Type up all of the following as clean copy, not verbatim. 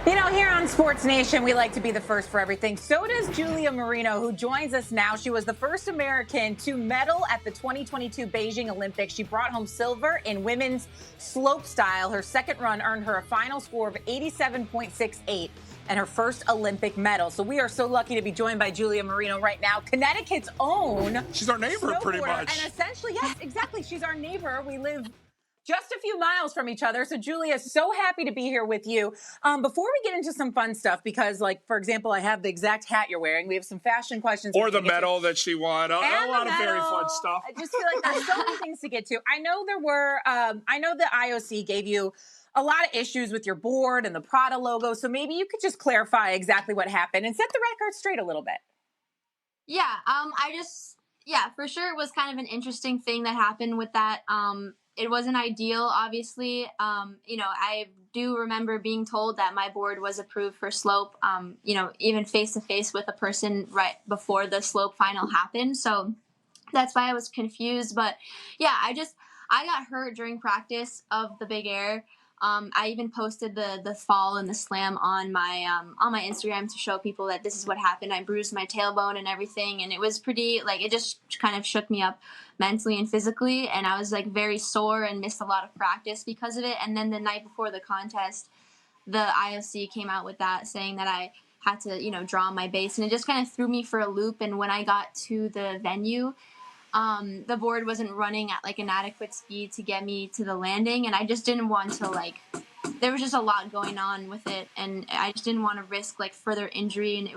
Here on Sports Nation, we like to be the first for everything. So does Julia Marino, who joins us now. She was the first American to medal at the 2022 Beijing Olympics. She brought home silver in women's slopestyle. Her second run earned her a final score of 87.68 and her first Olympic medal. So we are so lucky to be joined by Julia Marino right now, Connecticut's own. She's our neighbor, pretty much. And essentially, yes, exactly. She's our neighbor. We live just a few miles from each other. So, Julia, so happy to be here with you. Before we get into some fun stuff, because, for example, I have the exact hat you're wearing. We have some fashion questions. Or the medal that she won. A lot of very fun stuff. I just feel like there's so many things to get to. I know I know the IOC gave you a lot of issues with your board and the Prada logo. So maybe you could just clarify exactly what happened and set the record straight a little bit. Yeah, for sure it was kind of an interesting thing that happened with that. It wasn't ideal, obviously. I do remember being told that my board was approved for slope, even face-to-face with a person right before the slope final happened. So that's why I was confused. But, yeah, I got hurt during practice of the big air. I even posted the fall and the slam on my Instagram to show people that this is what happened. I bruised my tailbone and everything, and it was pretty, it just kind of shook me up mentally and physically, and I was very sore and missed a lot of practice because of it. And then the night before the contest, the IOC came out with that, saying that I had to, draw my base, and it just kind of threw me for a loop. And when I got to the venue, the board wasn't running at an adequate speed to get me to the landing, and I just didn't want to there was just a lot going on with it, and I just didn't want to risk further injury. And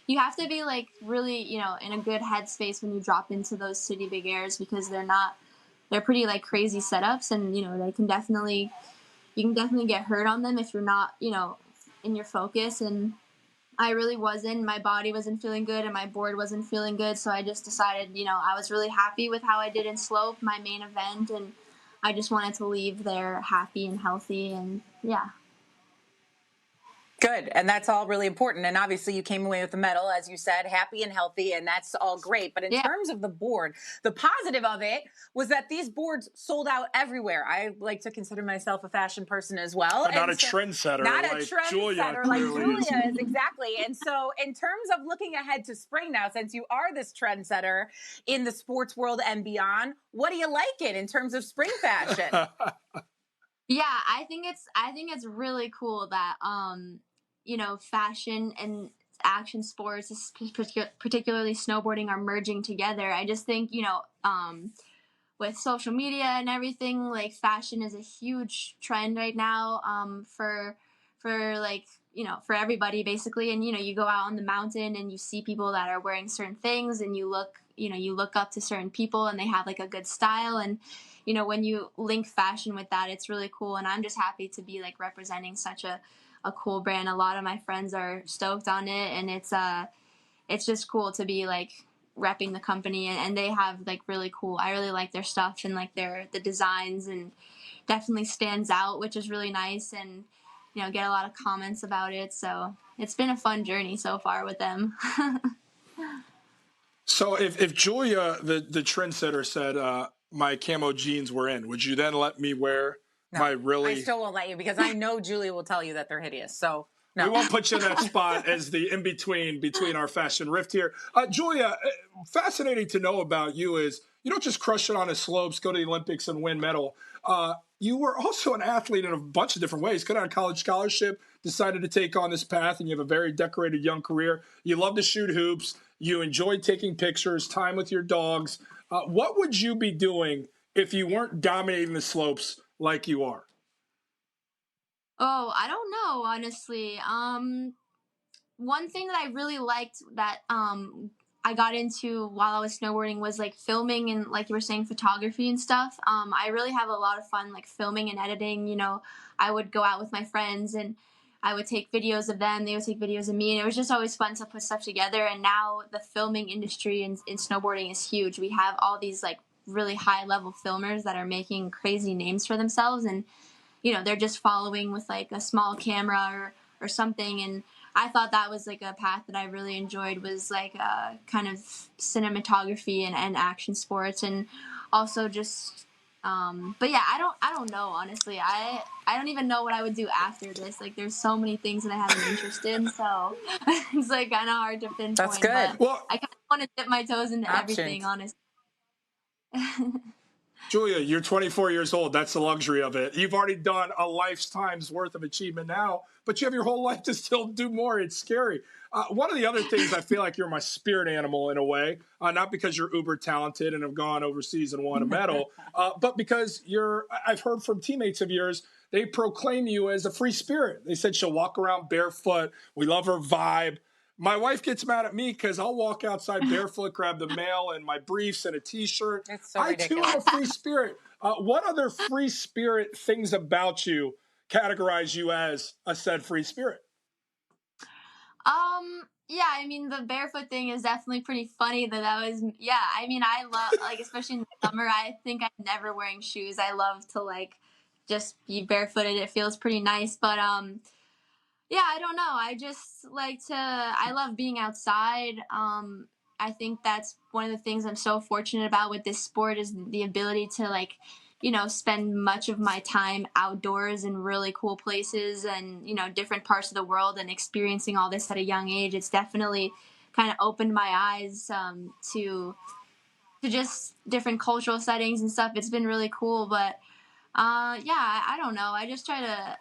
you have to be really, in a good headspace when you drop into those city big airs, because they're pretty crazy setups, and you can definitely get hurt on them if you're not, in your focus. And I really wasn't. My body wasn't feeling good, and my board wasn't feeling good. So I just decided, I was really happy with how I did in slope, my main event, and I just wanted to leave there happy and healthy. And yeah. Good. And that's all really important. And obviously you came away with the medal, as you said, happy and healthy, and that's all great. But in terms of the board, the positive of it was that these boards sold out everywhere. I like to consider myself a fashion person as well. But not a trendsetter. Not a trendsetter like Julia is, exactly. And so in terms of looking ahead to spring now, since you are this trendsetter in the sports world and beyond, what do you like it in terms of spring fashion? Yeah, I think it's really cool that fashion and action sports, particularly snowboarding, are merging together. I just think, with social media and everything, fashion is a huge trend right now, for everybody basically. And, you go out on the mountain and you see people that are wearing certain things, and you look up to certain people, and they have a good style. And, when you link fashion with that, it's really cool. And I'm just happy to be representing such a cool brand. A lot of my friends are stoked on it, and it's just cool to be repping the company, and they have really cool, I really like their stuff, and the designs, and definitely stands out, which is really nice. And get a lot of comments about it, so it's been a fun journey so far with them. So if Julia, the trendsetter, said my camo jeans were in, would you then let me wear I still won't let you, because I know Julia will tell you that they're hideous. So no. We won't put you in that spot as the in-between between our fashion rift here. Julia, fascinating to know about you is you don't just crush it on the slopes, go to the Olympics and win medal. You were also an athlete in a bunch of different ways. Got on a college scholarship, decided to take on this path, and you have a very decorated young career. You love to shoot hoops. You enjoy taking pictures, time with your dogs. What would you be doing if you weren't dominating the slopes like you are? Oh, I don't know, honestly. One thing that I really liked that I got into while I was snowboarding was filming and, you were saying, photography and stuff. I really have a lot of fun filming and editing. I would go out with my friends and I would take videos of them. They would take videos of me, and it was just always fun to put stuff together. And now the filming industry in snowboarding is huge. We have all these really high level filmers that are making crazy names for themselves, and they're just following with a small camera or something. And I thought that was a path that I really enjoyed, was kind of cinematography and action sports, and also just But yeah, I don't know, honestly. I don't even know what I would do after this. Like, there's so many things that I have an interest in, so it's like kind of hard to That's pinpoint. good. But Well, I kind of want to dip my toes into everything, Options. honestly. Julia, you're 24 years old. That's the luxury of it. You've already done a lifetime's worth of achievement now, but you have your whole life to still do more. It's scary. One of the other things, I feel like you're my spirit animal in a way, not because you're uber talented and have gone overseas and won a medal, but because I've heard from teammates of yours, they proclaim you as a free spirit. They said she'll walk around barefoot. We love her vibe. My wife gets mad at me because I'll walk outside barefoot, grab the mail and my briefs and a T-shirt. It's so I too am a ridiculous. free spirit. What other free spirit things about you categorize you as a said free spirit? Yeah, I mean, the barefoot thing is definitely pretty funny that was, yeah, I mean, I love, like, especially in the summer, I think I'm never wearing shoes. I love to, like, just be barefooted. It feels pretty nice. But, yeah, I don't know. I just I love being outside. I think that's one of the things I'm so fortunate about with this sport is the ability to, like, spend much of my time outdoors in really cool places and, different parts of the world and experiencing all this at a young age. It's definitely kind of opened my eyes to just different cultural settings and stuff. It's been really cool. But yeah, I don't know. I just try to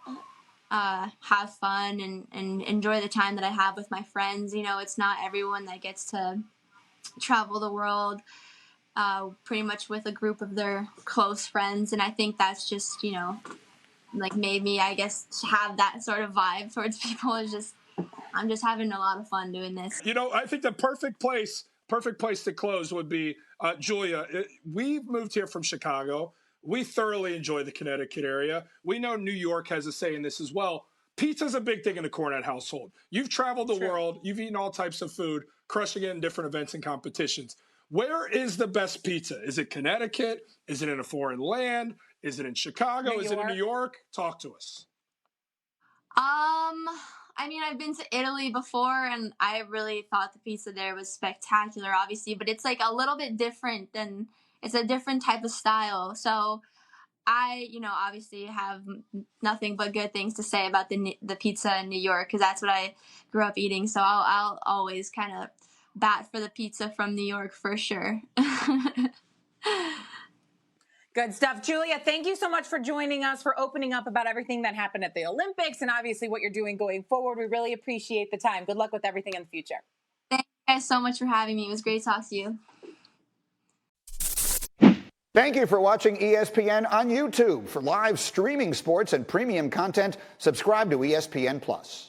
have fun and enjoy the time that I have with my friends. It's not everyone that gets to travel the world pretty much with a group of their close friends. And I think that's just, like made me, I guess, have that sort of vibe towards people. Is just, I'm just having a lot of fun doing this. I think the perfect place to close would be Julia. We've moved here from Chicago. We thoroughly enjoy the Connecticut area. We know New York has a say in this as well. Pizza's a big thing in the Cornette household. You've traveled the True. world. You've eaten all types of food, crushing it in different events and competitions. Where is the best pizza? Is it Connecticut? Is it in a foreign land? Is it in Chicago? New Is it in New York. York? Talk to us. I mean, I've been to Italy before, and I really thought the pizza there was spectacular, obviously, but it's like a little bit different than it's a different type of style. So I, obviously have nothing but good things to say about the pizza in New York because that's what I grew up eating. So I'll always kind of bat for the pizza from New York for sure. Good stuff. Julia, thank you so much for joining us, for opening up about everything that happened at the Olympics and obviously what you're doing going forward. We really appreciate the time. Good luck with everything in the future. Thank you guys so much for having me. It was great to talk to you. Thank you for watching ESPN on YouTube. For live streaming sports and premium content, subscribe to ESPN+.